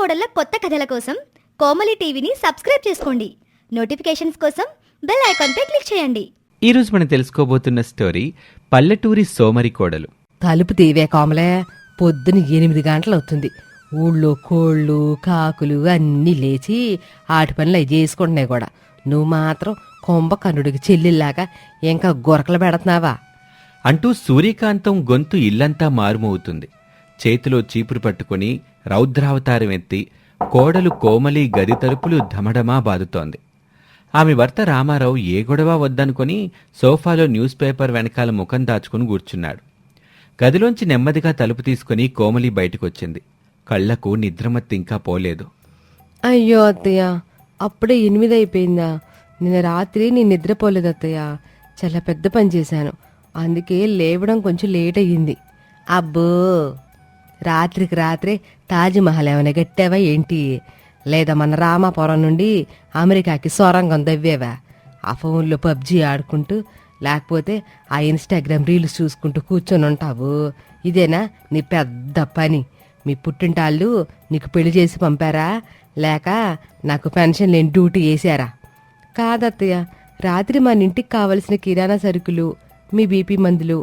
కోడళ్ళ కొత్త కథల కోసం కోమలి టీవీని సబ్స్క్రైబ్ చేసుకోండి. నోటిఫికేషన్స్ కోసం బెల్ ఐకాన్ పై క్లిక్ చేయండి. ఈ రోజు మనం తెలుసుకోబోతున్న స్టోరీ పల్లెటూరి సోమరి కోడలు. తలుపు తీవే కోమలే, పొద్దున 8 గంటలవుతుంది. ఊళ్ళో కోళ్ళు కాకులు అన్నీ లేచి ఆటి పనులు అవి చేసుకుంటున్నాయి కూడా. నువ్వు మాత్రం కుంభకర్ణుడికి చెల్లిల్లాగా ఇంకా గురకలు పెడుతున్నావా అంటూ సూర్యకాంతం గొంతు ఇల్లంతా మారుమవుతుంది. చేతిలో చీపురు పట్టుకుని రౌద్రావతారం ఎత్తి కోడలు కోమలి గది తలుపులు ధమడమా బాదుతోంది. ఆమె భర్త రామారావు ఏ గొడవ వద్దనుకొని సోఫాలో న్యూస్ పేపర్ వెనకాల ముఖం దాచుకుని కూర్చున్నాడు. గదిలోంచి నెమ్మదిగా తలుపు తీసుకుని కోమలి బయటకొచ్చింది. కళ్లకు నిద్రమత్తి ఇంకా పోలేదు. అయ్యో అత్తయ్య, అప్పుడే 8 అయిపోయిందా? నిన్న రాత్రి నేను నిద్రపోలేదు అత్తయ్య. చాలా పెద్ద పని చేశాను, అందుకే లేవడం కొంచెం లేట్ అయ్యింది. అబ్బో, రాత్రికి రాత్రే తాజ్మహల్ ఏమైనా గట్టావా ఏంటి? లేదా మన రామాపురం నుండి అమెరికాకి సొరంగం దవ్వేవా? ఆ ఫోన్లో పబ్జీ ఆడుకుంటూ, లేకపోతే ఆ ఇన్స్టాగ్రామ్ రీల్స్ చూసుకుంటూ కూర్చొని ఉంటావు. ఇదేనా నీ పెద్ద పని? మీ పుట్టింటాళ్ళు నీకు పెళ్లి చేసి పంపారా, లేక నాకు పెన్షన్ లేని డ్యూటీ వేసారా? కాదత్తయ్య, రాత్రి మన ఇంటికి కావలసిన కిరాణా సరుకులు, మీ బీపీ మందులు,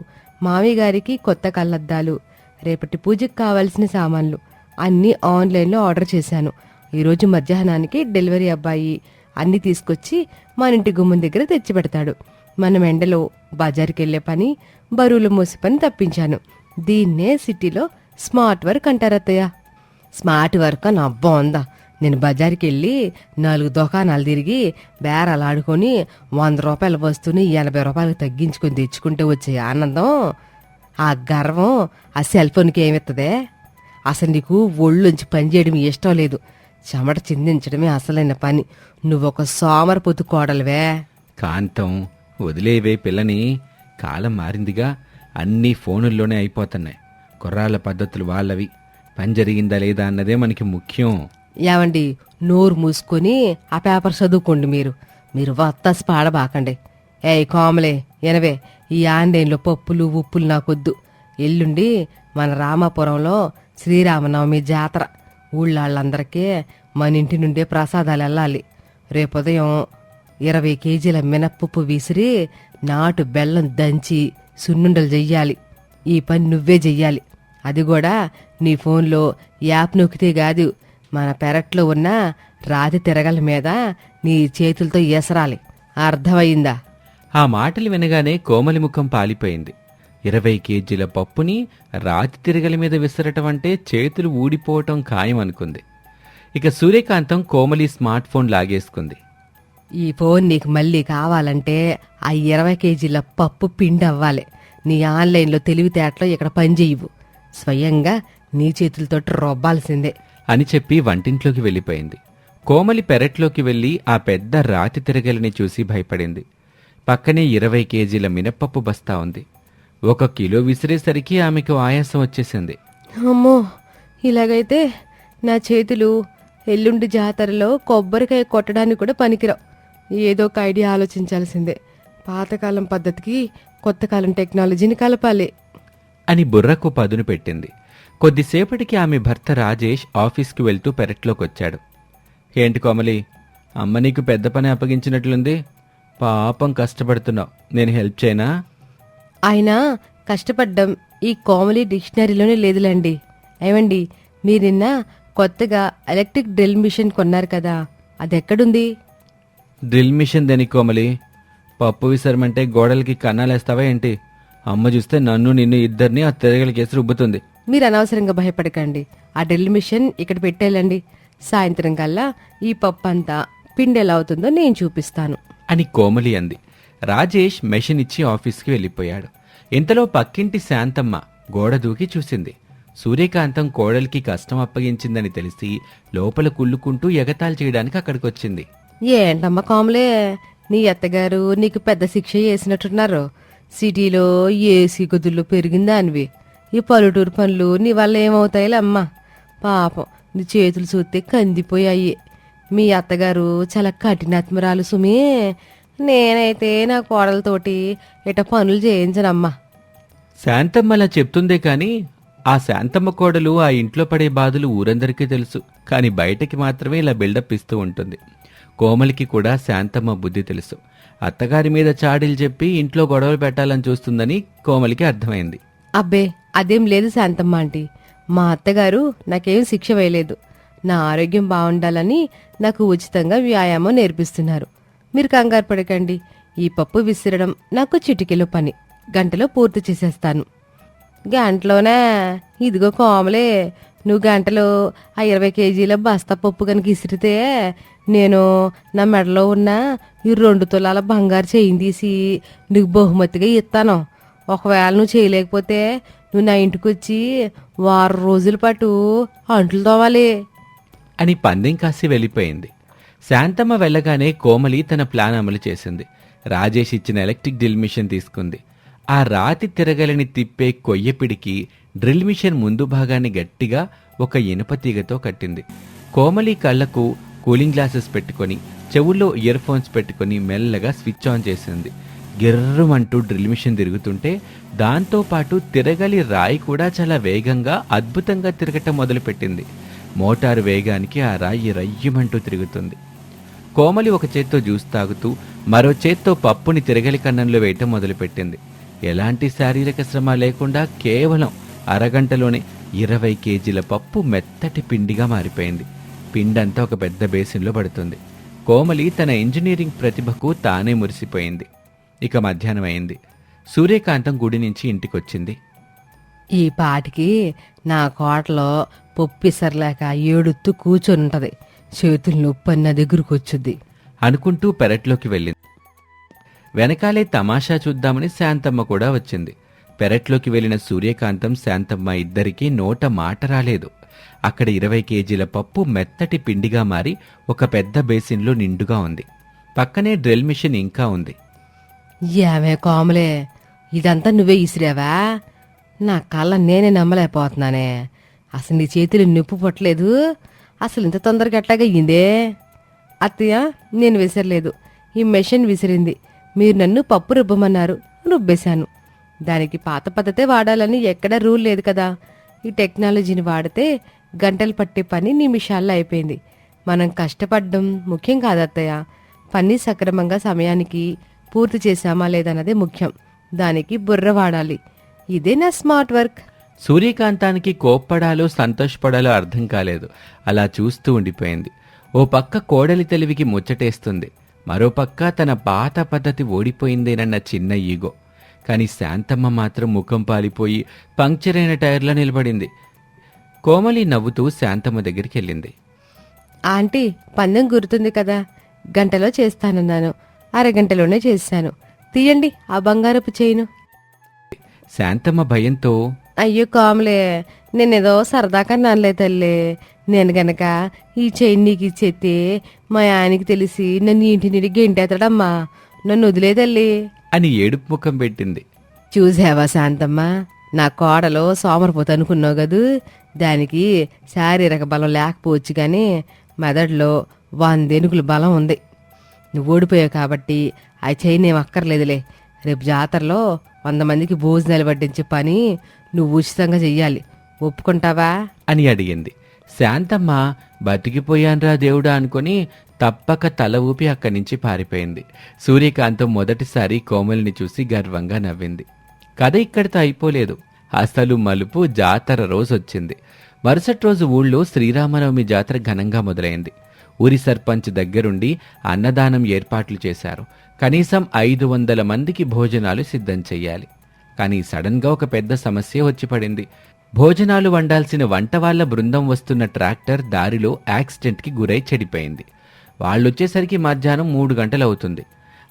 మామయ్య గారికి కొత్త కళ్ళద్దాలు, రేపటి పూజకి కావాల్సిన సామాన్లు అన్నీ ఆన్లైన్లో ఆర్డర్ చేశాను. ఈరోజు మధ్యాహ్నానికి డెలివరీ అబ్బాయి అన్నీ తీసుకొచ్చి మన ఇంటి గుమ్మం దగ్గర తెచ్చిపెడతాడు. మనం ఎండలో బజార్కి వెళ్ళే పని, బరువులు మోసే పని తప్పించాను. దీన్నే సిటీలో స్మార్ట్ వర్క్ అంటారత్తయ్య. స్మార్ట్ వర్క్ నా బాగుందా? నేను బజార్కి వెళ్ళి 4 దుకాణాలు తిరిగి బేరాలు ఆడుకొని 100 రూపాయల వస్తువుని 80 రూపాయలకు తగ్గించుకొని తెచ్చుకుంటే వచ్చే ఆనందం, ఆ గర్వం ఆ సెల్ ఫోన్కి ఏమిత్తదే? అసలు నీకు ఒళ్ళుంచి పనిచేయడం ఇష్టం లేదు, చెమట చిందించడమే అసలైన పని. నువ్వొక సోమరపోతు కోడలువే. కాంతం, వదిలేవే పిల్లని. కాలం మారిందిగా, అన్నీ ఫోనుల్లోనే అయిపోతున్నాయి. కుర్రాళ్ళ పద్ధతులు వాళ్ళవి. పని జరిగిందా లేదా అన్నదే మనకి ముఖ్యం. ఏమండి, నోరు మూసుకొని ఆ పేపర్ చదువుకోండి. మీరు వత్తాసి పాడబాకండి. కోమలే, ఎనవే, ఈ ఆన్లైన్లో పప్పులు ఉప్పులు నాకొద్దు. ఎల్లుండి మన రామాపురంలో శ్రీరామనవమి జాతర. ఊళ్ళాళ్ళందరికీ మన ఇంటి నుండే ప్రసాదాలు వెళ్ళాలి. రేపుదయం 20 కేజీల మినప్పప్పు విసిరి నాటు బెల్లం దంచి సున్నుండలు చెయ్యాలి. ఈ పని నువ్వే చెయ్యాలి. అది కూడా నీ ఫోన్లో యాప్ నొక్కితే కాదు, మన పెరట్లో ఉన్న రాతి తిరగల మీద నీ చేతులతో ఎసరాలి. అర్థమయిందా? ఆ మాటలు వినగానే కోమలి ముఖం పాలిపోయింది. 20 కేజీల పప్పుని రాతి తిరగలి మీద విసరటం అంటే చేతులు ఊడిపోవటం ఖాయం అనుకుంది. ఇక సూర్యకాంతం కోమలి స్మార్ట్ ఫోన్ లాగేసుకుంది. ఈ ఫోన్ నీకు మళ్ళీ కావాలంటే ఆ 20 కేజీల పప్పు పిండి అవ్వాలి. నీ ఆన్లైన్లో తెలివితేటలో ఇక్కడ పని చెయ్యవు, స్వయంగా నీ చేతులతోటి రొబ్బాల్సిందే అని చెప్పి వంటింట్లోకి వెళ్ళిపోయింది. కోమలి పెరట్లోకి వెళ్ళి ఆ పెద్ద రాతి తిరగలిని చూసి భయపడింది. పక్కనే 20 కేజీల మినప్పప్పు బస్తా ఉంది. 1 కిలో విసిరేసరికి ఆమెకు ఆయాసం వచ్చేసింది. అమ్మో, ఇలాగైతే నా చేతులు ఎల్లుండి జాతరలో కొబ్బరికాయ కొట్టడానికి కూడా పనికిరావు. ఏదో ఒక ఐడియా ఆలోచించాల్సిందే. పాతకాలం పద్ధతికి కొత్త కాలం టెక్నాలజీని కలపాలి అని బుర్రకు పదును పెట్టింది. కొద్దిసేపటికి ఆమె భర్త రాజేష్ ఆఫీస్కి వెళ్తూ పెరట్లోకొచ్చాడు. ఏంటి కోమలి, అమ్మ నీకు పెద్ద పని అప్పగించినట్లుంది. పాపం కష్టపడుతున్నావు, నేను హెల్ప్ చేయనా? ఆయన కష్టపడ్డం ఈ కోమలి డిక్షనరీలోనే లేదులేండి. ఏమండి, మీరు నిన్న కొత్తగా ఎలక్ట్రిక్ డ్రిల్ మిషన్ కొన్నారు కదా, అది ఎక్కడుంది? డ్రిల్ మిషన్ దేని కోమలి? పప్పు విసరమంటే గోడలకి కన్నాలేస్తావా ఏంటి? అమ్మ చూస్తే నన్ను నిన్ను ఇద్దరిని ఆ తిరగలికేసి రుబ్బుతుంది. మీరు అనవసరంగా భయపడకండి. ఆ డ్రిల్ మిషన్ ఇక్కడ పెట్టేయాలండి. సాయంత్రం కల్లా ఈ పప్పు అంతా పిండి ఎలా అవుతుందో నేను చూపిస్తాను అని కోమలి అంది. రాజేష్ మెషిన్ ఇచ్చి ఆఫీస్కి వెళ్ళిపోయాడు. ఇంతలో పక్కింటి శాంతమ్మ గోడ దూకి చూసింది. సూర్యకాంతం కోడలికి కష్టం అప్పగించిందని తెలిసి లోపల కుళ్ళుకుంటూ ఎగతాళి చేయడానికి అక్కడికొచ్చింది. ఏంటమ్మా కోమలే, నీ అత్తగారు నీకు పెద్ద శిక్ష చేసినట్టున్నారు. సిటీలో ఏసీ గదుల్లో పెరిగిందా అనివి, ఈ పల్లెటూరు పనులు నీ వల్ల ఏమవుతాయిలే అమ్మా. పాపం నీ చేతులు చూస్తే కందిపోయాయి. మీ అత్తగారు చాలా కఠినాత్మరాలు సుమి. నేనైతే నా కోడలతోటి ఇట పనులు చేయించనమ్మా. శాంతమ్మ అలా చెప్తుందే కాని ఆ శాంతమ్మ కోడలు ఆ ఇంట్లో పడే బాధలు ఊరందరికీ తెలుసు, కానీ బయటకి మాత్రమే ఇలా బిల్డప్ ఇస్తూ ఉంటుంది. కోమలికి కూడా శాంతమ్మ బుద్ధి తెలుసు. అత్తగారి మీద చాడీలు చెప్పి ఇంట్లో గొడవలు పెట్టాలని చూస్తుందని కోమలికి అర్థమైంది. అబ్బే అదేం లేదు శాంతమ్మ ఆంటీ, మా అత్తగారు నాకేం శిక్ష వేయలేదు. నా ఆరోగ్యం బాగుండాలని నాకు ఉచితంగా వ్యాయామం నేర్పిస్తున్నారు. మీరు కంగారు పడకండి, ఈ పప్పు విసిరడం నాకు చిటికెలో పని, గంటలో పూర్తి చేసేస్తాను. గంటలోనే? ఇదిగో కోమలే, నువ్వు గంటలో ఆ 20 కేజీల బస్తా పప్పు కనుక ఇసిరితే నేను నా మెడలో ఉన్న ఈ 2 తులాల బంగారు చెయ్యి తీసి నీకు బహుమతిగా ఇస్తాను. ఒకవేళ నువ్వు చేయలేకపోతే నువ్వు నా ఇంటికి వచ్చి 1 రోజుల పాటు అంట్లు తోవాలి అని పందెం కాసి వెళ్ళిపోయింది. శాంతమ్మ వెళ్ళగానే కోమలి తన ప్లాన్ అమలు చేసింది. రాజేష్ ఇచ్చిన ఎలక్ట్రిక్ డ్రిల్ మిషన్ తీసుకుంది. ఆ రాతి తిరగలని తిప్పే కొయ్యపిడికి డ్రిల్ మిషన్ ముందు భాగాన్ని గట్టిగా ఒక ఇనుప తీగతో కట్టింది. కోమలి కళ్లకు కూలింగ్ గ్లాసెస్ పెట్టుకొని చెవుల్లో ఇయర్ ఫోన్స్ పెట్టుకొని మెల్లగా స్విచ్ ఆన్ చేసింది. గిర్రమంటూ డ్రిల్ మిషన్ తిరుగుతుంటే దాంతోపాటు తిరగలి రాయి కూడా చాలా వేగంగా అద్భుతంగా తిరగటం మొదలుపెట్టింది. మోటారు వేగానికి ఆ రాయి రయ్యమంటూ తిరుగుతుంది. కోమలి ఒక చేత్తో జ్యూస్ తాగుతూ మరో చేత్తో పప్పుని తిరగలి కన్నంలో వేయటం మొదలుపెట్టింది. ఎలాంటి శారీరక శ్రమ లేకుండా కేవలం అరగంటలోనే 20 కేజీల పప్పు మెత్తటి పిండిగా మారిపోయింది. పిండంతా ఒక పెద్ద బేసిన్లో పడుతుంది. కోమలి తన ఇంజనీరింగ్ ప్రతిభకు తానే మురిసిపోయింది. ఇక మధ్యాహ్నం అయింది. సూర్యకాంతం గుడి నుంచి ఇంటికొచ్చింది. ఈ పాటికి నా కోటలో పొప్పిసరలేక ఏడుత్తూ కూర్చొని ఉంటది, చేతులు నొప్పి నా దగ్గరకు వచ్చుద్ది అనుకుంటూ పెరట్లోకి వెళ్ళింది. వెనకాలే తమాషా చూద్దామని శాంతమ్మ కూడా వచ్చింది. పెరట్లోకి వెళ్లిన సూర్యకాంతం శాంతమ్మ ఇద్దరికీ నోట మాట రాలేదు. అక్కడ 20 కేజీల పప్పు మెత్తటి పిండిగా మారి ఒక పెద్ద బేసిన్లో నిండుగా ఉంది. పక్కనే డ్రిల్ మిషన్ ఇంకా ఉంది. ఏమే కోమలే, ఇదంతా నువ్వే ఇసిరావా? నా కళ్ళ నేనే నమ్మలేకపోతున్నానే. అసలు నీ చేతులు నొప్పి పట్టలేదు, అసలు ఇంత తొందరగా ఎట్లాగయ్యిందే? అత్తయ్య, నేను విసరలేదు, ఈ మెషిన్ విసిరింది. మీరు నన్ను పప్పు రుబ్బమన్నారు, రుబ్బేశాను. దానికి పాత పద్ధతే వాడాలని ఎక్కడా రూల్ లేదు కదా. ఈ టెక్నాలజీని వాడితే గంటలు పట్టే పని నిమిషాల్లో అయిపోయింది. మనం కష్టపడడం ముఖ్యం కాదు అత్తయ్య, పని సక్రమంగా సమయానికి పూర్తి చేశామా లేదన్నదే ముఖ్యం. దానికి బుర్ర వాడాలి. ఇదే నా స్మార్ట్ వర్క్. సూర్యకాంతానికి కోప్పడాలో సంతోషపడాలో అర్థం కాలేదు. అలా చూస్తూ ఉండిపోయింది. ఓ పక్క కోడలి తెలివికి ముచ్చటేస్తుంది, మరోపక్క తన పాత పద్ధతి ఓడిపోయిందేనన్న చిన్న ఈగో. కాని శాంతమ్మ మాత్రం ముఖం పాలిపోయి పంక్చర్ అయిన టైర్లో నిలబడింది. కోమలి నవ్వుతూ శాంతమ్మ దగ్గరికి వెళ్ళింది. ఆంటీ, పందెం గుర్తుంది కదా, గంటలో చేస్తానన్నాను, అరగంటలోనే చేశాను. తీయండి ఆ బంగారపు చైను. శాంతమ్మ భయంతో, అయ్యో కోమలే, నేనేదో సరదాగా నన్నలే తల్లి. నేను గనక ఈ చైన్ నీకు ఇచ్చేస్తే మా ఆయనకి తెలిసి నన్ను ఇంటి నుండి గెంటేస్తాడమ్మా. నన్ను వదిలే తల్లి అని ఏడుపు ముఖం పెట్టింది. చూసావా శాంతమ్మ, నా కోడలో సోమరిపోతు అనుకున్నావు కదూ. దానికి శారీరక బలం లేకపోవచ్చు కానీ మెదడులో 100 ఏనుగుల బలం ఉంది. నువ్వు ఓడిపోయావు కాబట్టి ఆ చైన్ ఏం అక్కర్లేదులే. రేపు జాతరలో 100 మందికి భోజనాలు వడ్డించే పని నువ్వు ఉచితంగా చెయ్యాలి. ఒప్పుకుంటావా అని అడిగింది. శాంతమ్మ బతికిపోయాన్రా దేవుడా అనుకుని తప్పక తల ఊపి అక్కడి నుంచి పారిపోయింది. సూర్యకాంతం మొదటిసారి కోమలిని చూసి గర్వంగా నవ్వింది. కథ ఇక్కడితో అయిపోలేదు. అసలు మలుపు జాతర రోజొచ్చింది. మరుసటి రోజు ఊళ్ళో శ్రీరామనవమి జాతర ఘనంగా మొదలైంది. ఊరి సర్పంచ్ దగ్గరుండి అన్నదానం ఏర్పాట్లు చేశారు. కనీసం 500 మందికి భోజనాలు సిద్ధం చెయ్యాలి. కానీ సడన్గా ఒక పెద్ద సమస్య వచ్చి పడింది. భోజనాలు వండాల్సిన వంటవాళ్ల బృందం వస్తున్న ట్రాక్టర్ దారిలో యాక్సిడెంట్కి గురై చెడిపోయింది. వాళ్ళొచ్చేసరికి మధ్యాహ్నం 3 గంటలవుతుంది.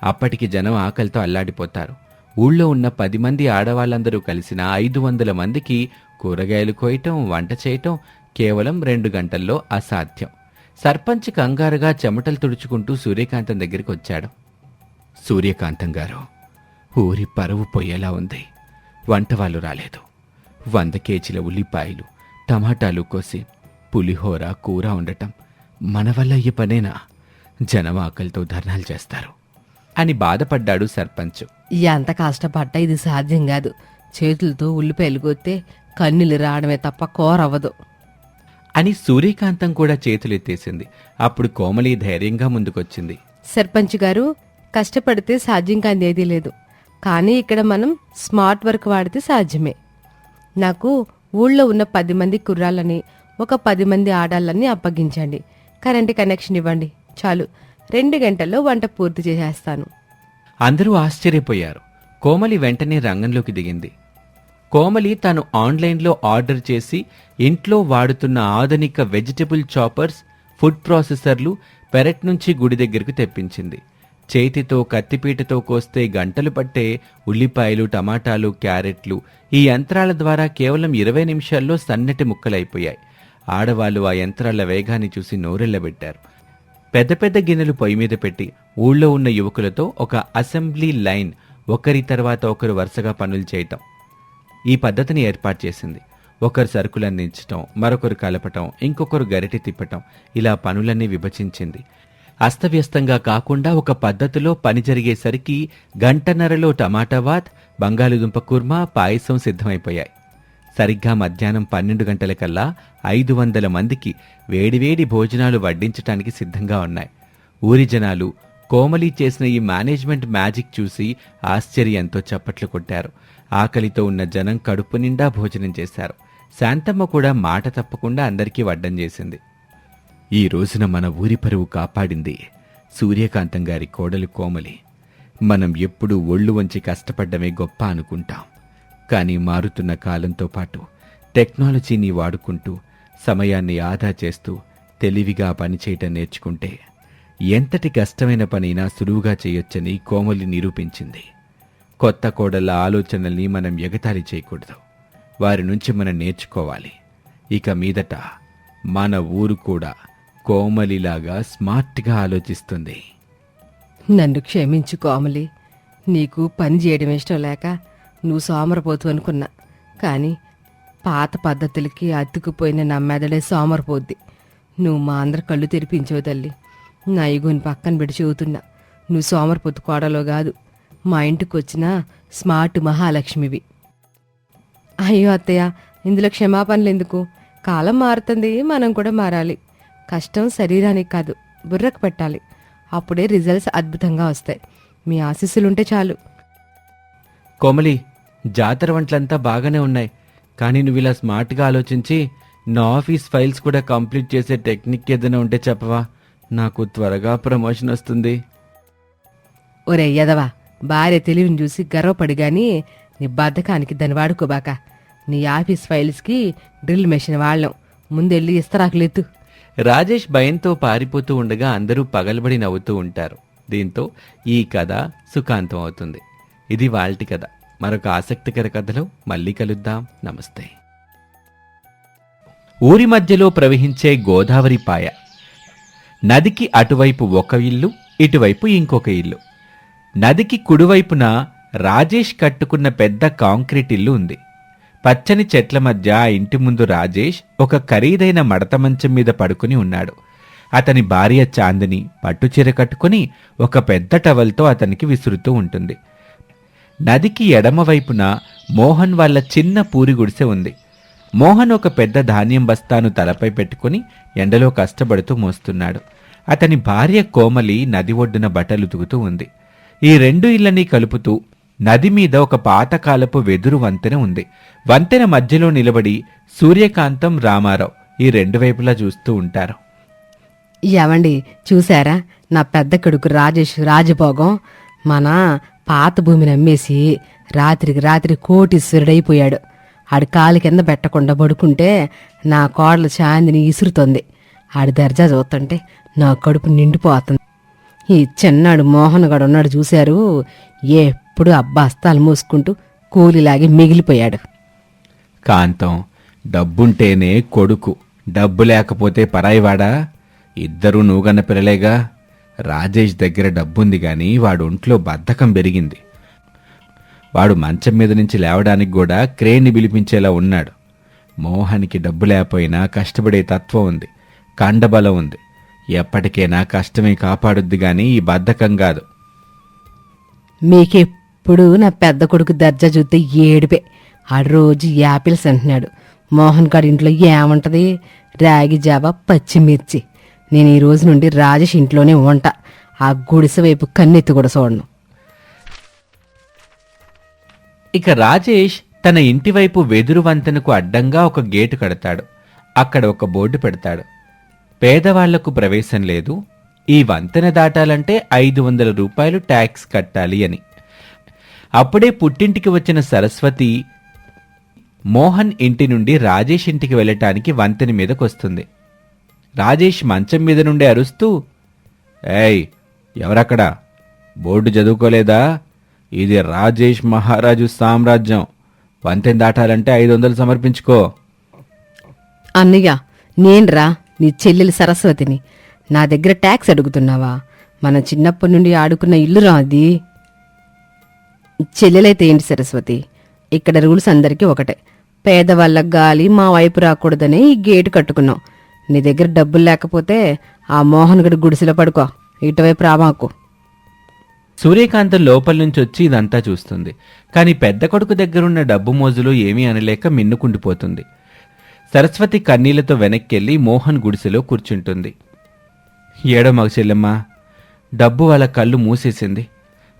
అప్పటికి జనం ఆకలితో అల్లాడిపోతారు. ఊళ్ళో ఉన్న 10 మంది ఆడవాళ్ళందరూ కలిసిన 500 మందికి కూరగాయలు కోయటం, వంట చేయటం కేవలం 2 గంటల్లో అసాధ్యం. సర్పంచ్ కంగారుగా చెమటలు తుడుచుకుంటూ సూర్యకాంతం దగ్గరికి వచ్చాడు. సూర్యకాంతం గారు, ఊరి పరువు పోయేలా ఉంది. వంటవాళ్ళు రాలేదు. 100 కేజీల ఉల్లిపాయలు, టమాటాలు కోసి పులిహోర, కూర ఉండటం మన వల్ల అయ్యే పనేనా? జనం ఆకలితో ధర్నాలు చేస్తారు అని బాధపడ్డాడు సర్పంచ్. ఎంత కష్టపడ్డా ఇది సాధ్యం కాదు. చేతులతో ఉల్లిపాయలు కొత్తే కన్నీళ్ళు రావడమే తప్ప కోరవ్వదు. అని సూర్యకాంతం కూడా చేతులెత్తేసింది. అప్పుడు కోమలి ధైర్యంగా ముందుకొచ్చింది. సర్పంచ్ గారు, కష్టపడితే సాధ్యం కాని ఏదీ లేదు. కానీ ఇక్కడ మనం స్మార్ట్ వర్క్ వాడితే సాధ్యమే. నాకు ఊళ్ళో ఉన్న 10 మంది కుర్రాళ్ళని, ఒక 10 మంది ఆడాళ్ళని అప్పగించండి. కరెంటు కనెక్షన్ ఇవ్వండి. చాలు, 2 గంటల్లో వంట పూర్తి చేసేస్తాను. అందరూ ఆశ్చర్యపోయారు. కోమలి వెంటనే రంగంలోకి దిగింది. కోమలి తాను ఆన్లైన్లో ఆర్డర్ చేసి ఇంట్లో వాడుతున్న ఆధునిక వెజిటబుల్ చాపర్స్, ఫుడ్ ప్రాసెసర్లు పెరట్ నుంచి గుడి దగ్గరకు తెప్పించింది. చేతితో కత్తిపీటతో కోస్తే గంటలు పట్టే ఉల్లిపాయలు, టమాటాలు, క్యారెట్లు ఈ యంత్రాల ద్వారా కేవలం 20 నిమిషాల్లో సన్నటి ముక్కలైపోయాయి. ఆడవాళ్లు ఆ యంత్రాల వేగాన్ని చూసి నోరెళ్లబెట్టారు. పెద్ద పెద్ద గిన్నెలు పొయ్యి మీద పెట్టి ఊళ్ళో ఉన్న యువకులతో ఒక అసెంబ్లీ లైన్ ఒకరి తర్వాత ఒకరు వరుసగా పనులు చేయటం, ఈ పద్ధతిని ఏర్పాటు చేసింది. ఒకరు సరుకులందించటం, మరొకరు కలపటం, ఇంకొకరు గరిటె తిప్పటం, ఇలా పనులన్నీ విభజించింది. అస్తవ్యస్తంగా కాకుండా ఒక పద్ధతిలో పని జరిగేసరికి గంటన్నరలో టమాటావాత్, బంగాళదుంప కుర్మా, పాయసం సిద్ధమైపోయాయి. సరిగ్గా మధ్యాహ్నం 12 గంటలకల్లా 500 మందికి వేడివేడి భోజనాలు వడ్డించటానికి సిద్ధంగా ఉన్నాయి. ఊరి జనాలు కోమలి చేసిన ఈ మేనేజ్మెంట్ మ్యాజిక్ చూసి ఆశ్చర్యంతో చప్పట్లు కొట్టారు. ఆకలితో ఉన్న జనం కడుపు నిండా భోజనం చేశారు. శాంతమ్మ కూడా మాట తప్పకుండా అందరికీ వడ్డం చేసింది. ఈ రోజున మన ఊరి పరువు కాపాడింది సూర్యకాంతం గారి కోడలు కోమలి. మనం ఎప్పుడూ ఒళ్ళు వంచి కష్టపడ్డమే గొప్ప అనుకుంటాం. కానీ మారుతున్న కాలంతో పాటు టెక్నాలజీని వాడుకుంటూ సమయాన్ని ఆదా చేస్తూ తెలివిగా పనిచేయటం నేర్చుకుంటే ఎంతటి కష్టమైన పనైనా సులువుగా చేయొచ్చని కోమలి నిరూపించింది. కొత్త కోడళ్ళ ఆలోచనల్ని మనం ఎగతాళి చేయకూడదు. వారి నుంచి మనం నేర్చుకోవాలి. ఇక మీదట మన ఊరు కూడా కోమలిలాగా స్మార్ట్గా ఆలోచిస్తుంది. నన్ను క్షమించు కోమలి. నీకు పని చేయడం ఇష్టం లేక నువ్వు సోమరపోతు అనుకున్నా. కానీ పాత పద్ధతులకి అతుక్కుపోయిన నా మెదడే సోమరపోద్ది. నువ్వు మా అందరి కళ్ళు తెరిపించవు తల్లి. నా ఇగుని పక్కన పెట్టి చెబుతున్నా, నువ్వు సోమరపోతు కోడలో కాదు, మా ఇంటికి వచ్చిన స్మార్ట్ మహాలక్ష్మివి. అయ్యో అత్తయ్య, ఇందులో క్షమాపణలు ఎందుకు? కాలం మారుతుంది, మనం కూడా మారాలి. కష్టం శరీరానికి కాదు, బుర్రకు పెట్టాలి. అప్పుడే రిజల్ట్స్ అద్భుతంగా వస్తాయి. మీ ఆశీస్సులుంటే చాలు. కోమలి, జాతర వంటలంతా బాగానే ఉన్నాయి. కానీ నువ్వు ఇలా స్మార్ట్గా ఆలోచించి నా ఆఫీస్ ఫైల్స్ కూడా కంప్లీట్ చేసే టెక్నిక్ ఏదైనా ఉంటే చెప్పవా? నాకు త్వరగా ప్రమోషన్ వస్తుంది. ఒరే యదవా, భార్య తెలివిని చూసి గర్వపడి గాని నీ బద్ధకానికి దాన్ని వాడుకోబాక. నీ ఆఫీస్ ఫైల్స్కి డ్రిల్ మెషిన్ వాళ్ళం. ముందెళ్ళి ఇస్తరాకులెత్తు. రాజేష్ భయంతో పారిపోతూ ఉండగా అందరూ పగలబడి నవ్వుతూ ఉంటారు. దీంతో ఈ కథ సుఖాంతం అవుతుంది. ఇది వాల్టి కథ. మరొక ఆసక్తికర కథలో మళ్ళీ కలుద్దాం. నమస్తే. ఊరి మధ్యలో ప్రవహించే గోదావరి పాయ. నదికి అటువైపు ఒక ఇల్లు, ఇటువైపు ఇంకొక ఇల్లు. నదికి కుడివైపున రాజేష్ కట్టుకున్న పెద్ద కాంక్రీట్ ఇల్లు ఉంది. పచ్చని చెట్ల మధ్య ఆ ఇంటి ముందు రాజేష్ ఒక ఖరీదైన మడత మంచం మీద పడుకుని ఉన్నాడు. అతని భార్య చాందిని పట్టుచీర కట్టుకుని ఒక పెద్ద టవల్తో అతనికి విసురుతూ ఉంటుంది. నదికి ఎడమవైపున మోహన్ వాళ్ళ చిన్న పూరి గుడిసె ఉంది. మోహన్ ఒక పెద్ద ధాన్యం బస్తాను తలపై పెట్టుకుని ఎండలో కష్టపడుతూ మోస్తున్నాడు. అతని భార్య కోమలి నది ఒడ్డున బట్టలు ఉతుకుతూ ఉంది. ఈ 2 ఇళ్లని కలుపుతూ నది మీద ఒక పాతకాలపు వెదురు వంతెన ఉంది. వంతెన మధ్యలో నిలబడి సూర్యకాంతం, రామారావు ఈ 2 వైపులా చూస్తూ ఉంటారు. ఏవండి, చూశారా? నా పెద్ద కొడుకు రాజేష్ రాజభోగం మన పాత భూమిని అమ్మేసి రాత్రికి రాత్రి కోటీశ్వరుడైపోయాడు. ఆడి కాలు కింద పెట్టకుండా పడుకుంటే నా కోడలు చాందిని ఇసురుతోంది. ఆడి దర్జా చూస్తుంటే నా కడుపు నిండిపోతుంది. ఈ చిన్నాడు మోహన్ గడు ఉన్నాడు చూశారు, ఎప్పుడు అబ్బాస్తాలు మూసుకుంటూ కూలిలాగి మిగిలిపోయాడు. కాంతం, డబ్బుంటేనే కొడుకు, డబ్బు లేకపోతే పరాయివాడా? ఇద్దరూ నువ్వుగన్న పిల్లలేగా. రాజేష్ దగ్గర డబ్బుంది గాని వాడు ఒంట్లో బద్ధకం పెరిగింది. వాడు మంచం మీద నుంచి లేవడానికి కూడా క్రేన్ని పిలిపించేలా ఉన్నాడు. మోహన్కి డబ్బు లేకపోయినా కష్టపడే తత్వం ఉంది, కండబలం ఉంది. ఎప్పటికైనా కష్టమే కాపాడుద్ది గాని ఈ బద్ధకం కాదు. మీకెప్పుడు నా పెద్ద కొడుకు దర్జా చూస్తే ఏడిపే. ఆడు రోజు యాపిల్స్ అంటున్నాడు. మోహన్ గారి ఇంట్లో ఏముంటది? రాగి జావ, పచ్చిమిర్చి. నేను ఈ రోజు నుండి రాజేష్ ఇంట్లోనే ఉంటా. ఆ గుడిసె వైపు కన్నెత్తి కూడా చూడను. ఇక రాజేష్ తన ఇంటివైపు వెదురు వంతెనకు అడ్డంగా ఒక గేటు కడతాడు. అక్కడ ఒక బోర్డు పెడతాడు. పేదవాళ్లకు ప్రవేశం లేదు, ఈ వంతెన దాటాలంటే 500 రూపాయలు ట్యాక్స్ కట్టాలి అని. అప్పుడే పుట్టింటికి వచ్చిన సరస్వతి మోహన్ ఇంటి నుండి రాజేష్ ఇంటికి వెళ్ళటానికి వంతెన మీదకొస్తుంది. రాజేష్ మంచం మీద నుండి అరుస్తూ, ఏయ్ ఎవరక్కడా? బోర్డు చదువుకోలేదా? ఇది రాజేష్ మహారాజు సామ్రాజ్యం. వంతెన దాటాలంటే 500 సమర్పించుకో. అన్నయ్య, నేన్రా నీ చెల్లెలి సరస్వతిని. నా దగ్గర ట్యాక్స్ అడుగుతున్నావా? మన చిన్నప్పటి నుండి ఆడుకున్న ఇల్లురా అది. చెల్లెలైతే ఏంటి సరస్వతి, ఇక్కడ రూల్స్ అందరికీ ఒకటే. పేదవాళ్ళకి గాలి మా వైపు రాకూడదని ఈ గేటు కట్టుకున్నాం. నీ దగ్గర డబ్బులు లేకపోతే ఆ మోహన్ గడి గుడిసెలో పడుకో, ఇటువైపు రామాకు. సూర్యకాంతం లోపల నుంచి వచ్చి ఇదంతా చూస్తుంది. కాని పెద్ద కొడుకు దగ్గరున్న డబ్బు మోజులో ఏమీ అనలేక మిన్నుకుండిపోతుంది. సరస్వతి కన్నీళ్లతో వెనక్కెళ్లి మోహన్ గుడిసెలో కూర్చుంటుంది. ఏడో మగ చెల్లెమ్మా, డబ్బు వాళ్ళ కళ్ళు మూసేసింది.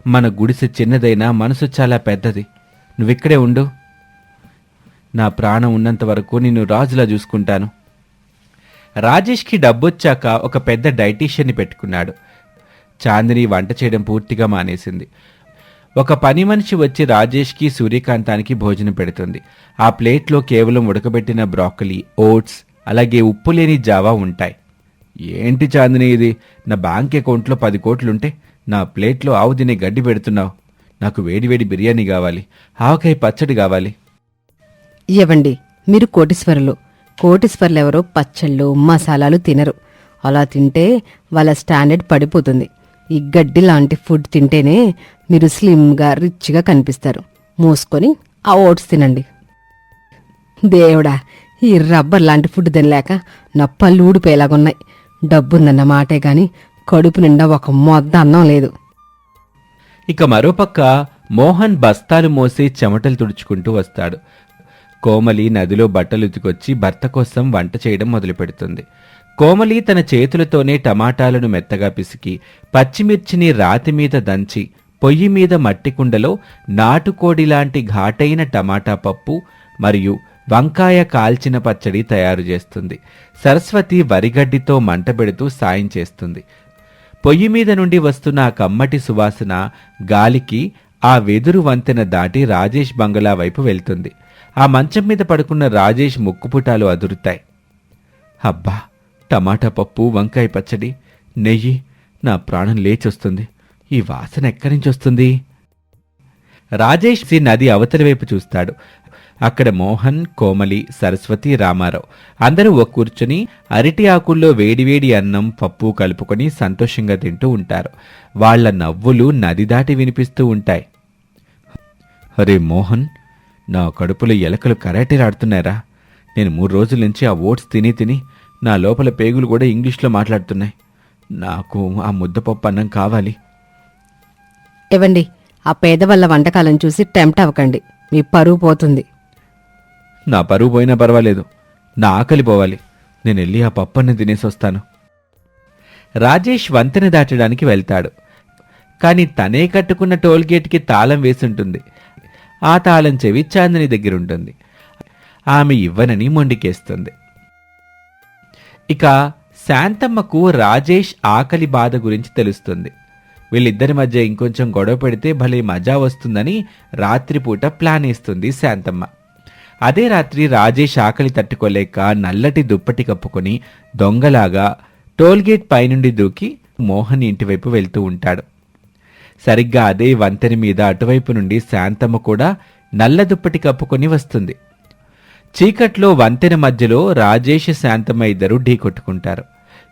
మన గుడిసె చిన్నదైనా మనసు చాలా పెద్దది. నువ్విక్కడే ఉండు. నా ప్రాణం ఉన్నంత వరకు నిన్ను రాజులా చూసుకుంటాను. రాజేష్కి డబ్బొచ్చాక ఒక పెద్ద డైటీషియన్ని పెట్టుకున్నాడు. చాందిని వంట చేయడం పూర్తిగా మానేసింది. ఒక పని మనిషి వచ్చి రాజేష్కి సూర్యకాంతానికి భోజనం పెడుతుంది. ఆ ప్లేట్లో కేవలం ఉడకబెట్టిన బ్రాకలీ, ఓట్స్, అలాగే ఉప్పు లేని జావా ఉంటాయి. ఏంటి చాందిని ఇది? నా బ్యాంక్ అకౌంట్లో 10 కోట్లుంటే నా ప్లేట్లో ఆవు తినే గడ్డి పెడుతున్నావు. నాకు వేడివేడి బిర్యానీ కావాలి, ఆవకాయ పచ్చడి కావాలి. ఇవ్వండి, మీరు కోటీశ్వరులు. కోటీశ్వరులెవరో పచ్చళ్ళు, మసాలాలు తినరు. అలా తింటే వాళ్ళ స్టాండర్డ్ పడిపోతుంది. ఈ గడ్డి లాంటి ఫుడ్ తింటేనే మీరు స్లిమ్గా, రిచ్గా కనిపిస్తారు. మూసుకొని ఆ ఓట్స్ తినండి. దేవుడా, ఈ రబ్బర్ లాంటి ఫుడ్ తినలేక నా పళ్ళు ఊడిపోయేలాగున్నాయి. డబ్బుందన్న మాటే గాని కడుపు నిండా ఒక మొద్ద అన్నం లేదు. ఇక మరోపక్క మోహన్ బస్తాలు మోసి చెమటలు తుడుచుకుంటూ వస్తాడు. కోమలి నదిలో బట్టలు ఉతికొచ్చి భర్త కోసం వంట చేయడం మొదలుపెడుతుంది. కోమలి తన చేతులతోనే టమాటాలను మెత్తగా పిసికి, పచ్చిమిర్చిని రాతి మీద దంచి, పొయ్యి మీద మట్టి కుండలో నాటుకోడిలాంటి ఘాటైన టమాటా పప్పు మరియు వంకాయ కాల్చిన పచ్చడి తయారు చేస్తుంది. సరస్వతి వరిగడ్డితో మంట పెడుతూ సాయం చేస్తుంది. పొయ్యి మీద నుండి వస్తున్న ఆ కమ్మటి సువాసన గాలికి ఆ వెదురు వంతెన దాటి రాజేష్ బంగళా వైపు వెళ్తుంది. ఆ మంచం మీద పడుకున్న రాజేష్ ముక్కుపుటాలు అదురుతాయి. అబ్బా, టమాటా పప్పు, వంకాయ పచ్చడి, నెయ్యి, నా ప్రాణం లేచొస్తుంది. ఈ వాసన ఎక్కడి నుంచి వస్తుంది? రాజేష్ నది అవతలి వైపు చూస్తాడు. అక్కడ మోహన్, కోమలి, సరస్వతి, రామారావు అందరూ ఒక కూర్చుని అరటి ఆకుల్లో వేడివేడి అన్నం, పప్పు కలుపుకొని సంతోషంగా తింటూ ఉంటారు. వాళ్ల నవ్వులు నది దాటి వినిపిస్తూ ఉంటాయి. అరే మోహన్, నా కడుపులో ఎలకలు కరాటేలాడుతున్నారా? నేను 3 రోజుల నుంచి ఆ ఓట్స్ తిని నా లోపల పేగులు కూడా ఇంగ్లీష్లో మాట్లాడుతున్నాయి. నాకు ఆ ముద్దపప్పు అన్నం కావాలి. ఇవ్వండి, ఆ పేదవాళ్ళ వంటకాలను చూసి టెంప్ట్ అవ్వకండి, మీ పరువు పోతుంది. నా పరువు పోయినా పర్వాలేదు, నా ఆకలి పోవాలి. నేను వెళ్ళి ఆ పప్పన్నం తినేసి వస్తాను. రాజేష్ వంతెన దాటడానికి వెళ్తాడు. కాని తనే కట్టుకున్న టోల్గేట్కి తాళం వేసుంటుంది. ఆ తాళం చెవి చాందిని దగ్గరుంటుంది. ఆమె ఇవ్వనని మొండికేస్తుంది. ఇక శాంతమ్మకు రాజేష్ ఆకలి బాధ గురించి తెలుస్తుంది. వీళ్ళిద్దరి మధ్య ఇంకొంచెం గొడవ పెడితే భలే మజా వస్తుందని రాత్రిపూట ప్లాన్ వేస్తుంది శాంతమ్మ. అదే రాత్రి రాజేష్ ఆకలి తట్టుకోలేక నల్లటి దుప్పటి కప్పుకొని దొంగలాగా టోల్గేట్ పైనుండి దూకి మోహన్ ఇంటివైపు వెళ్తూ ఉంటాడు. సరిగ్గా అదే వంతెన మీద అటువైపు నుండి శాంతమ్మ కూడా నల్ల దుప్పటి కప్పుకొని వస్తుంది. చీకట్లో వంతెన మధ్యలో రాజేష్, శాంతమ్మ ఇద్దరు ఢీ కొట్టుకుంటారు.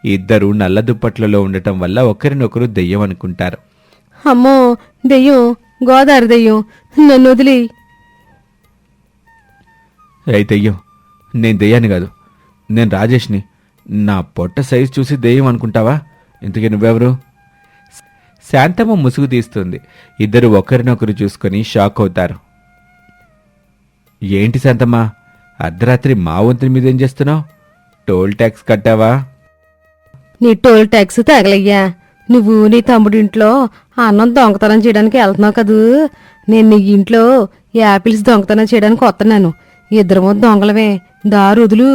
ఇద్దరు నల్ల దుప్పట్లలో ఉండటం వల్ల ఒకరినొకరు దెయ్యం అనుకుంటారు. అమ్మో దెయ్యం, గోదావరి దెయ్యం, నన్ను వదిలి. దెయ్యం, నేను దెయ్యాన్ని కాదు, నేను రాజేష్ని. నా పొట్ట సైజు చూసి దెయ్యం అనుకుంటావా? ఇంతకీ నువ్వెవరు? శాంతమ్మ ముసుగు తీస్తుంది. ఇద్దరు ఒకరినొకరు చూసుకొని షాక్ అవుతారు. ఏంటి శాంతమ్మా, అర్ధరాత్రి మా వంతుని మీదేం చేస్తున్నావు? టోల్ ట్యాక్స్ కట్టావా? నీ టోల్ ట్యాక్స్ తగలయ్యా. నువ్వు నీ తమ్ముడింట్లో అన్నం దొంగతనం చేయడానికి వెళ్తున్నావు కదూ. నేను నీ ఇంట్లో యాపిల్స్ దొంగతనం చేయడానికి వస్తున్నాను. ఇద్దరము దొంగలమే, దారు వదులు.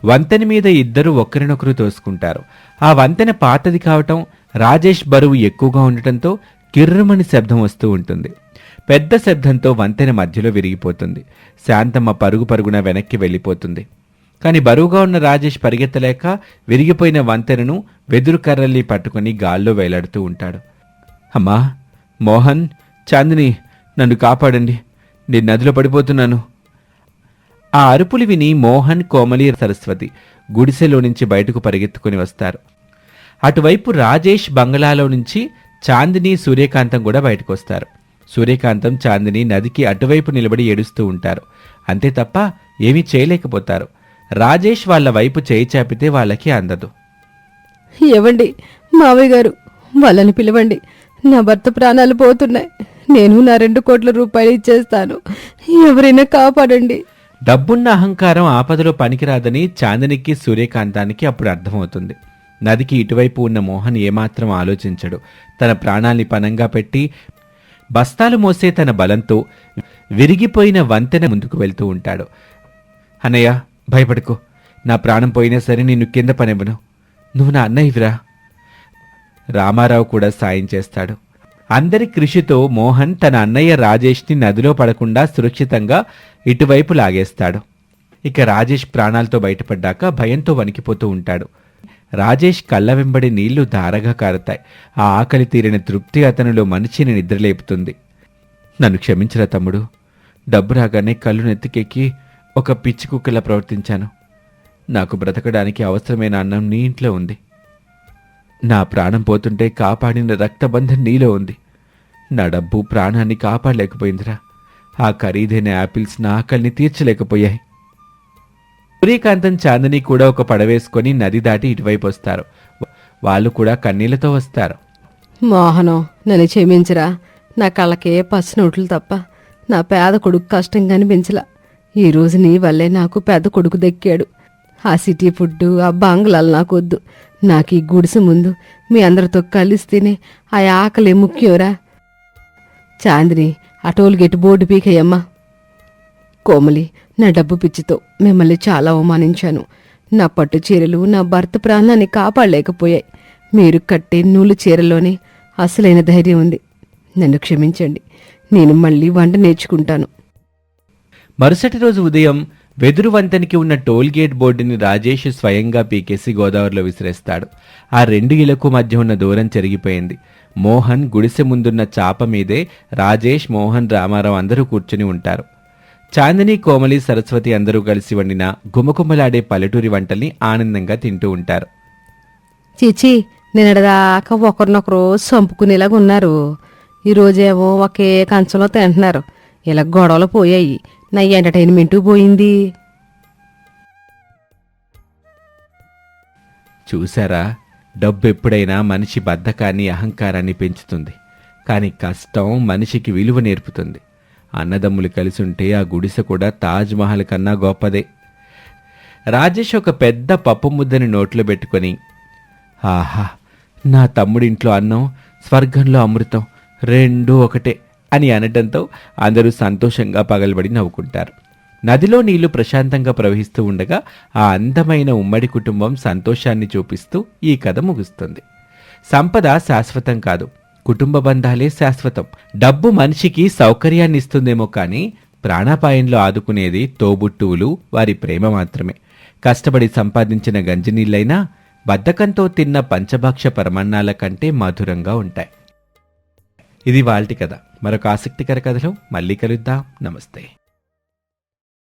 వంతెన మీద ఇద్దరు ఒకరినొకరు తోసుకుంటారు. ఆ వంతెన పాతది కావటం, రాజేష్ బరువు ఎక్కువగా ఉండటంతో కిర్రుమని శబ్దం వస్తూ ఉంటుంది. పెద్ద శబ్దంతో వంతెన మధ్యలో విరిగిపోతుంది. శాంతమ్మ పరుగు పరుగున వెనక్కి వెళ్ళిపోతుంది. కాని బరువుగా ఉన్న రాజేష్ పరిగెత్తలేక విరిగిపోయిన వంతెనను వెదురు కర్రల్ని పట్టుకుని గాల్లో వేలాడుతూ ఉంటాడు. అమ్మా, మోహన్, చాందిని, నన్ను కాపాడండి, నేను నదిలో పడిపోతున్నాను. ఆ అరుపులు విని మోహన్, కోమలి, సరస్వతి గుడిసెలో నుంచి బయటకు పరిగెత్తుకుని వస్తారు. అటువైపు రాజేష్ బంగళాలో నుంచి చాందిని, సూర్యకాంతం కూడా బయటకు వస్తారు. సూర్యకాంతం, చాందిని నదికి అటువైపు నిలబడి ఏడుస్తూ ఉంటారు. అంతే తప్ప ఏమీ చేయలేకపోతారు. రాజేష్ వాళ్ళ వైపు చేయి చాపితే వాళ్ళకి అందదు. ఇవ్వండి మావయ్య గారు, వాళ్ళని పిలవండి. నా భర్త ప్రాణాలు పోతున్నాయి. నేను నా 2 కోట్ల రూపాయలు ఇచ్చేస్తాను. ఎవరైనా కాపాడండి. డబ్బున్న అహంకారం ఆపదలో పనికిరాదని చాందినికి, సూర్యకాంతానికి అప్పుడు అర్థమవుతుంది. నదికి ఇటువైపు ఉన్న మోహన్ ఏమాత్రం ఆలోచించడు. తన ప్రాణాల్ని పనంగా పెట్టి బస్తాలు మోసే తన బలంతో విరిగిపోయిన వంతెన ముందుకు వెళ్తూ ఉంటాడు. అన్నయ్య, భయపడకు, నా ప్రాణం పోయినా సరే నిన్ను కింద పనివ్వను. నువ్వు నా అన్నయ్యవిరా. రామారావు కూడా సాయం చేస్తాడు. అందరి కృషితో మోహన్ తన అన్నయ్య రాజేష్ని నదిలో పడకుండా సురక్షితంగా ఇటువైపు లాగేస్తాడు. ఇక రాజేష్ ప్రాణాలతో బయటపడ్డాక భయంతో వణికిపోతూ ఉంటాడు. రాజేష్ కళ్ళ వెంబడి నీళ్లు ధారగా కారుతాయి. ఆ ఆకలి తీరిన తృప్తి అతనిలో మనిషిని నిద్రలేపుతుంది. నన్ను క్షమించరా తమ్ముడు. డబ్బు రాగానే కళ్ళు నెత్తికెక్కి ఒక పిచ్చి కుక్కలా ప్రవర్తించాను. నాకు బ్రతకడానికి అవసరమైన అన్నం నీ ఇంట్లో ఉంది. నా ప్రాణం పోతుంటే కాపాడిన రక్తబంధం నీలో ఉంది. నా డబ్బు ప్రాణాన్ని కాపాడలేకపోయిందిరా. ఆ ఖరీదైన యాపిల్స్ నా ఆకలిని తీర్చలేకపోయాయి. సూర్యకాంతం, చాందిని కూడా ఒక పడవేసుకొని నది దాటి ఇటువైపు వస్తారు. వాళ్ళు కూడా కన్నీళ్లతో వస్తారు. మోహనం, నన్ను క్షమించరా. నా కళ్ళకే పచ్చనోట్లు తప్ప నా పేద కొడుకు కష్టం కనిపించలా. ఈరోజు నీ వల్లే నాకు పెద్ద కొడుకు దక్కాడు. ఆ సిటీ ఫుడ్డు, ఆ బంగ్లాలు నాకు వద్దు. నాకు ఈ గుడిసె ముందు మీ అందరితో కలిస్తేనే ఆ ఆకలే ముఖ్యంరా. చాందిని, ఆ టోల్గేట్ బోర్డు పీకయ్యమ్మా. కోమలి, నా డబ్బు పిచ్చితో మిమ్మల్ని చాలా అవమానించాను. నా పట్టు చీరలు నా భర్త ప్రాణాన్ని కాపాడలేకపోయాయి. మీరు కట్టే నూలు చీరలోనే అసలైన ధైర్యం ఉంది. నన్ను క్షమించండి. నేను మళ్ళీ వంట నేర్చుకుంటాను. మరుసటి రోజు ఉదయం వెదురు వంతెనకి ఉన్న టోల్గేట్ బోర్డుని రాజేష్ స్వయంగా పీకేసి గోదావరిలో విసిరేస్తాడు. ఆ 2 ఇళ్లకు మధ్య ఉన్న దూరం చెరిగిపోయింది. మోహన్ గుడిసె ముందున్న చాప మీదే రాజేష్, మోహన్, రామారావు అందరూ కూర్చుని ఉంటారు. చాందిని, కోమలి, సరస్వతి అందరూ కలిసి వండిన గుమకుమలాడే పల్లెటూరి వంటల్ని ఆనందంగా తింటూ ఉంటారు. చీచి, నిన్నటిదాకా ఒకరినొకరు చంపుకునేలాగా ఉన్నారు. ఈరోజేమో ఒకే కంచంలో తింటున్నారు. ఇలా గొడవలు పోయాయి. నా ఎంటర్టైన్మెంటు పోయింది. చూసారా, డబ్బు ఎప్పుడైనా మనిషి బద్ధకాన్ని, అహంకారాన్ని పెంచుతుంది. కానీ కష్టం మనిషికి విలువ నేర్పుతుంది. అన్నదమ్ములు కలిసుంటే ఆ గుడిసె కూడా తాజ్ మహల్ కన్నా గొప్పదే. రాజేష్ ఒక పెద్ద పప్పు ముద్దని నోట్లో పెట్టుకొని, ఆహా, నా తమ్ముడింట్లో అన్నం, స్వర్గంలో అమృతం, రెండూ ఒకటే అని అనటంతో అందరూ సంతోషంగా పగలబడి నవ్వుకుంటారు. నదిలో నీళ్లు ప్రశాంతంగా ప్రవహిస్తూ ఉండగా ఆ అందమైన ఉమ్మడి కుటుంబం సంతోషాన్ని చూపిస్తూ ఈ కథ ముగుస్తుంది. సంపద శాశ్వతం కాదు, కుటుంబ బంధాలే శాశ్వతం. డబ్బు మనిషికి సౌకర్యాన్ని ఇస్తుందేమో కానీ ప్రాణాపాయంలో ఆదుకునేది తోబుట్టువులు, వారి ప్రేమ మాత్రమే. కష్టపడి సంపాదించిన గంజినీళ్ళైనా బద్ధకంతో తిన్న పంచభక్ష పరమాన్నాల కంటే మధురంగా ఉంటాయి. ఇది వాల్టి కథ. మరొక ఆసక్తికర కథలో మళ్ళీ కలుద్దాం. నమస్తే.